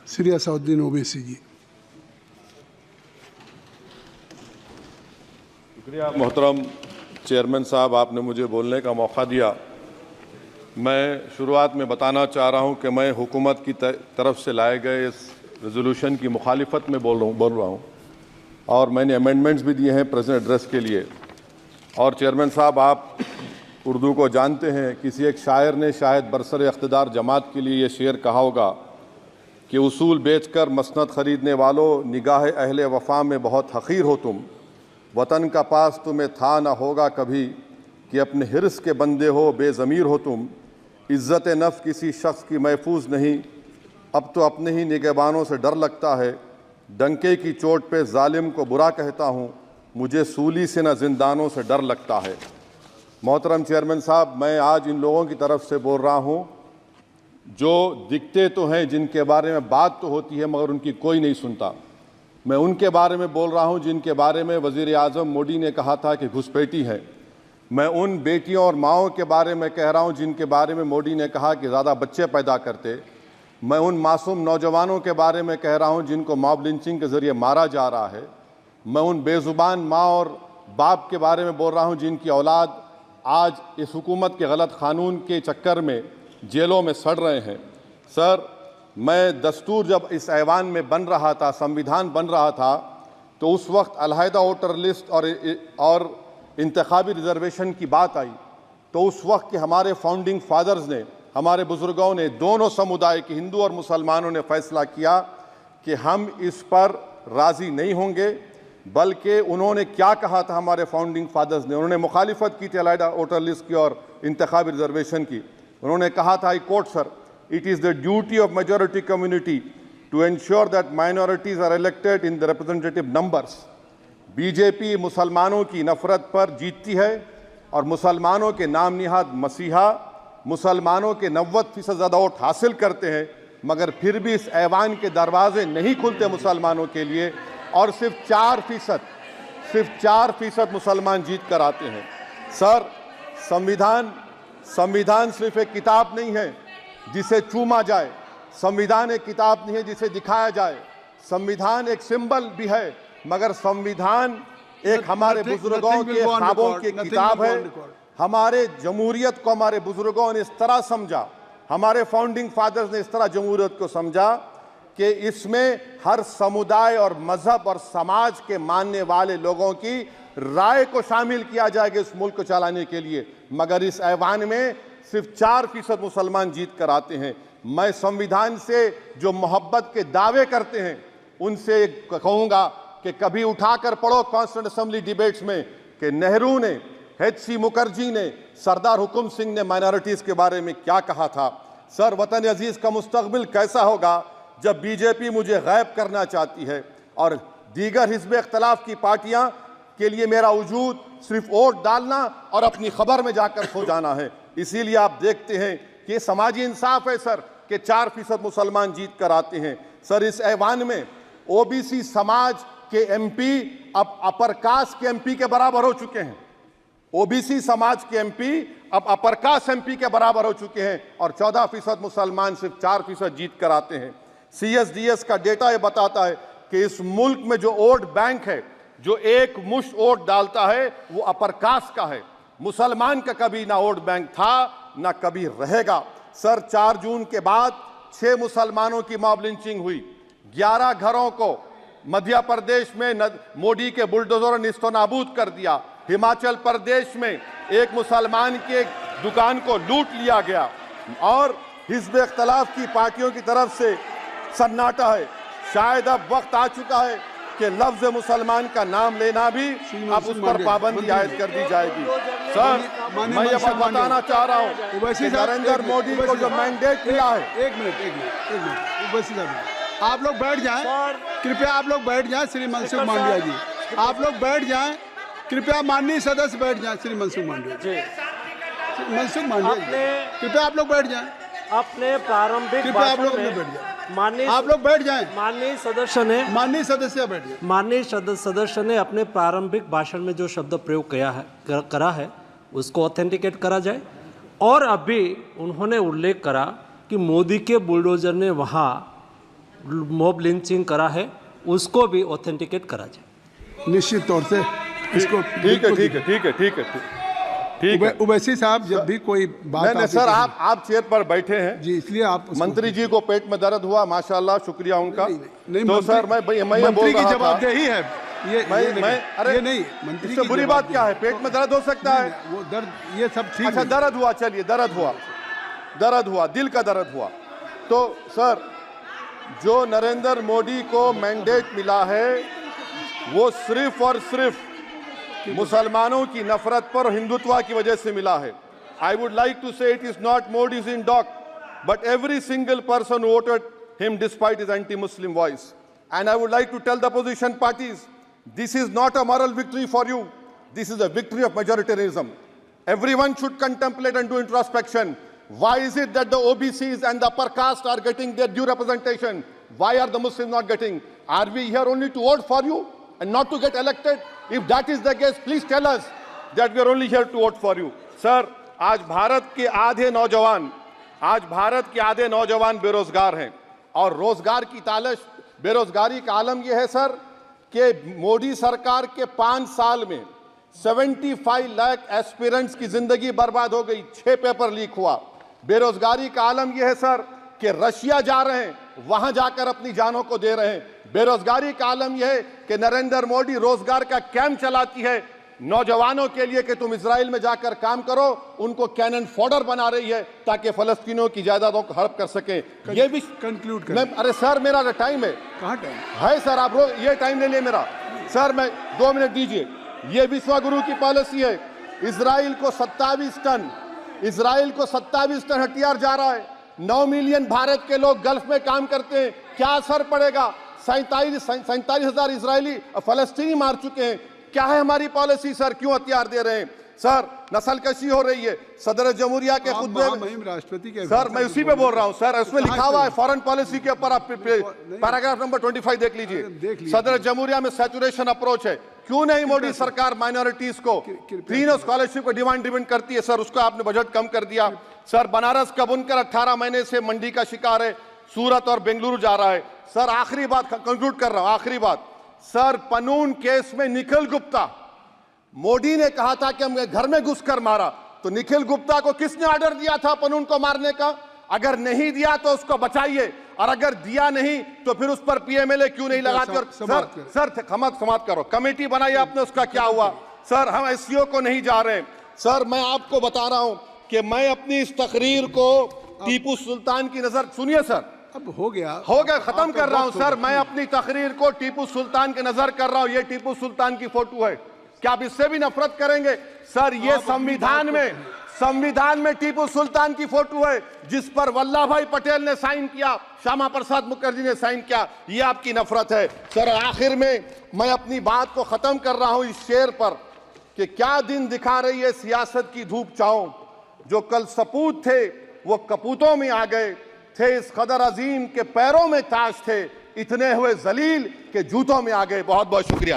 श्री असदुद्दीन ओवैसी जी। शुक्रिया मोहतरम चेयरमैन साहब, आपने मुझे बोलने का मौका दिया। मैं शुरुआत में बताना चाह रहा हूं कि मैं हुकूमत की तरफ से लाए गए इस रेजोल्यूशन की मुखालिफत में बोल रहा हूं और मैंने अमेंडमेंट्स भी दिए हैं प्रेजेंट एड्रेस के लिए। और चेयरमैन साहब, आप उर्दू को जानते हैं। किसी एक शायर ने शायद बरसर इख्तिदार जमात के लिए ये शेर कहा होगा कि उसूल बेचकर मसनद ख़रीदने वालों, निगाह अहले वफ़ा में बहुत हक़ीर हो तुम। वतन का पास तुम्हें था ना होगा कभी कि अपने हिर्स के बंदे हो, बेज़मीर हो तुम। इज़्ज़त नफ्स किसी शख्स की महफूज नहीं, अब तो अपने ही निगहबानों से डर लगता है। डंके की चोट पे जालिम को बुरा कहता हूँ, मुझे सूली से न जिंदानों से डर लगता है। मोहतरम चेयरमैन साहब, मैं आज इन लोगों की तरफ से बोल रहा हूँ जो दिखते तो हैं, जिनके बारे में बात तो होती है मगर उनकी कोई नहीं सुनता। मैं उनके बारे में बोल रहा हूँ जिनके बारे में वज़ीर आज़म मोदी ने कहा था कि घुसपैठी हैं। मैं उन बेटियों और माओं के बारे में कह रहा हूँ जिनके बारे में मोदी ने कहा कि ज़्यादा बच्चे पैदा करते। मैं उन मासूम नौजवानों के बारे में कह रहा हूँ जिनको मॉब लिंचिंग के ज़रिए मारा जा रहा है। मैं उन बेज़ुबान माँ और बाप के बारे में बोल रहा हूँ जिनकी औलाद आज इस हुकूमत के गलत कानून के चक्कर में जेलों में सड़ रहे हैं। सर, मैं दस्तूर जब इस ऐवान में बन रहा था, संविधान बन रहा था, तो उस वक्त अलहदा वोटर लिस्ट और इंतखाबी रिजर्वेशन की बात आई तो उस वक्त के हमारे फाउंडिंग फादर्स ने, हमारे बुजुर्गों ने, दोनों समुदाय के हिंदू और मुसलमानों ने फैसला किया कि हम इस पर राज़ी नहीं होंगे। बल्कि उन्होंने क्या कहा था हमारे फाउंडिंग फादर्स ने, उन्होंने मुखालिफत की थी अलहदा वोटर लिस्ट की और इंतखाबी रिजर्वेशन की। उन्होंने कहा था, I quote sir, it is the duty of majority community to ensure that minorities are elected in the representative numbers. BJP मुसलमानों की नफरत पर जीतती है और मुसलमानों के नाम निहाद मसीहा मुसलमानों के 90% ज़्यादा वोट हासिल करते हैं, मगर फिर भी इस ऐवान के दरवाजे नहीं खुलते मुसलमानों के लिए और सिर्फ 4% मुसलमान जीत कर आते हैं। सर, संविधान सिर्फ एक किताब नहीं है जिसे चूमा जाए, संविधान एक किताब नहीं है जिसे दिखाया जाए, संविधान एक सिंबल भी है, मगर संविधान एक हमारे बुजुर्गों के ख्वाबों की किताब है। हमारे जमहूरियत को हमारे बुजुर्गों ने इस तरह समझा, हमारे फाउंडिंग फादर्स ने इस तरह जमहूरियत को समझा कि इसमें हर समुदाय और मजहब और समाज के मानने वाले लोगों की राय को शामिल किया जाएगा इस मुल्क को चलाने के लिए। मगर इस ऐवान में सिर्फ 4% मुसलमान जीत कर आते हैं। मैं संविधान से जो मोहब्बत के दावे करते हैं उनसे कहूँगा कि कभी उठाकर पढ़ो कॉन्स्टिट्यूएंट असेंबली डिबेट्स में कि नेहरू ने, HC मुखर्जी ने, सरदार हुकुम सिंह ने माइनॉरिटीज़ के बारे में क्या कहा था। सर, वतन अजीज़ का मुस्तकबिल कैसा होगा जब बीजेपी मुझे गायब करना चाहती है और दीगर हिज़्ब इख्तिलाफ की पार्टियां के लिए मेरा वजूद सिर्फ वोट डालना और अपनी खबर में जाकर सो जाना है। इसीलिए आप देखते हैं कि ये समाजी इंसाफ है सर कि 4% मुसलमान जीत कर आते हैं। सर, इस ऐवान में OBC समाज के MP अब अपर कास्ट के MP के बराबर हो चुके हैं। OBC समाज के MP अब अपर कास्ट MP के बराबर हो चुके हैं और 14% मुसलमान सिर्फ 4% जीत कर आते हैं। CSDS का डेटा ये बताता है कि इस मुल्क में जो वोट बैंक है, जो एक मुश्त वोट डालता है, वो अपर कास्ट का है। मुसलमान का कभी ना वोट बैंक था ना कभी रहेगा। सर, 4 जून के बाद 6 मुसलमानों की मॉब लिंचिंग हुई, 11 घरों को मध्य प्रदेश में मोदी के बुलडोजर ने निस्तो नाबूद कर दिया। हिमाचल प्रदेश में एक मुसलमान की एक दुकान को लूट लिया गया और हिज़्ब इख्तिलाफ की पार्टियों की तरफ से सन्नाटा है। शायद अब वक्त आ चुका है कि लफ्ज़ मुसलमान का नाम लेना भी अब उस पर पाबंदी आयद कर दी जाएगी। सर, मैं ये बात बताना चाह रहा हूँ कि नरेंद्र मोदी को जो मैंडेट मिला है। एक मिनट, आप लोग बैठ जाएं, कृपया आप लोग बैठ जाएं। श्री मनसुख मांडविया जी, आप लोग बैठ जाएं, कृपया माननीय सदस्य बैठ जाएं। श्री मनसुख मांडविया जी, कृपया आप लोग बैठ जाएं। अपने प्रारंभिक आप लोग बैठ जाएं। आप लोग बैठ जाएं। माननीय सदस्य ने अपने प्रारंभिक भाषण में जो शब्द प्रयोग करा है उसको ऑथेंटिकेट करा जाए। और अभी उन्होंने उल्लेख करा कि मोदी के बुलडोजर ने वहाँ मॉब लिंचिंग करा है उसको भी ऑथेंटिकेट करा जाए। निश्चित तौर से इसको ठीक है। उवैसी साहब जब भी कोई बात नहीं सर, आप चेयर पर बैठे हैं जी, इसलिए आप मंत्री जी को पेट में दर्द हुआ, माशाल्लाह, शुक्रिया उनका। नहीं, तो सर मैं मंत्री की जवाबदेही है ये अरे ये नहीं, मंत्री इससे बुरी बात क्या है? पेट में दर्द हो सकता है, वो दर्द ये सब ठीक। अच्छा दर्द हुआ, चलिए दर्द हुआ, दिल का दर्द हुआ। तो सर जो नरेंद्र मोदी को मैंडेट मिला है वो सिर्फ और सिर्फ मुसलमानों की नफरत पर हिंदुत्व की वजह से मिला है। I would like to say it is not Modi's in dock but every single person voted him despite his anti Muslim voice. And I would like to tell the opposition parties this is not a moral victory for you, this is a victory of majoritarianism. Everyone should contemplate and do introspection. Why is it that the OBCs and the upper caste are getting their due representation? Why are the Muslims not getting? Are we here only to vote for you and not to get elected? If that is the case, please tell us that we are only here to vote for you. Sir, आज भारत के आधे नौजवान बेरोजगार हैं और रोजगार की तालाश, बेरोजगारी का आलम यह है सर कि मोदी सरकार के 5 साल में 75 लाख एस्पिरेंट्स की जिंदगी बर्बाद हो गई, 6 पेपर लीक हुआ। बेरोजगारी का आलम यह है सर कि रशिया जा रहे हैं, वहां जाकर अपनी जानों को दे रहे हैं। बेरोजगारी का आलम यह है कि नरेंद्र मोदी रोजगार का कैंप चलाती है नौजवानों के लिए कि तुम इजराइल में जाकर काम करो, उनको कैनन फॉडर बना रही है ताकि फलस्तीनियों की जायदादों को हड़प कर सके। ये भी कंक्लूड कर। अरे सर मेरा टाइम है, कहाँ टाइम है सर? आप ये टाइम ले लिए मेरा सर, मैं 2 मिनट दीजिए। ये विश्वगुरु की पॉलिसी है। इजराइल को 27 टन हथियार जा रहा है। 9 मिलियन भारत के लोग गल्फ में काम करते हैं, क्या असर पड़ेगा? 47,000 इजरायली फलस्तीनी मार चुके हैं। क्या है हमारी पॉलिसी सर? क्यों हथियार दे रहे हैं सर? नस्लकशी हो रही है। सदर जमहूरिया के खुतबे में राष्ट्रपति के सर, मैं उसी पे बोल रहा हूं सर, उसमें लिखा हुआ है फॉरेन पॉलिसी के ऊपर, आप पैराग्राफ नंबर 25 देख लीजिए। सदर जमहूरिया में सैचुरेशन अप्रोच है। क्यों नहीं मोदी सरकार माइनॉरिटीज को फ्री स्कॉलरशिप को डिमांड करती है सर? उसको आपने बजट कम कर दिया सर। बनारस का बुनकर 18 महीने से मंडी का शिकार है, सूरत और बेंगलुरु जा रहा है सर। आखिरी बात कंक्लूड कर रहा हूं, आखिरी बात सर, पनून केस में निखिल गुप्ता, मोदी ने कहा था कि हम घर में घुसकर मारा, तो निखिल गुप्ता को किसने ऑर्डर दिया था पनून को मारने का? अगर नहीं दिया तो उसको बचाइए, और अगर दिया नहीं तो फिर उस पर पीएमएलए क्यों नहीं लगाते? सर समाप्त करो। कमेटी बनाई आपने, उसका क्या हुआ सर? हम एससीओ को नहीं जा रहे सर। मैं आपको बता रहा हूं कि मैं अपनी इस तकरीर को टीपू सुल्तान की नजर, सुनिए सर, अब हो गया खत्म कर रहा हूं सर। मैं अपनी तकरीर को टीपू सुल्तान के नजर कर रहा हूं। ये टीपू सुल्तान की फोटो है, क्या आप इससे भी नफरत करेंगे सर? ये संविधान में टीपू सुल्तान की फोटो है जिस पर वल्लभ भाई पटेल ने साइन किया, श्यामा प्रसाद मुखर्जी ने साइन किया। ये आपकी नफरत है सर। आखिर में मैं अपनी बात को खत्म कर रहा हूं इस शेर पर कि क्या दिन दिखा रही है सियासत की धूप छांव। जो कल सपूत थे वो कपूतों में आ गए, थे इस कदर अजीम के पैरों में ताज थे, इतने हुए जलील के जूतों में आ गए। बहुत बहुत शुक्रिया।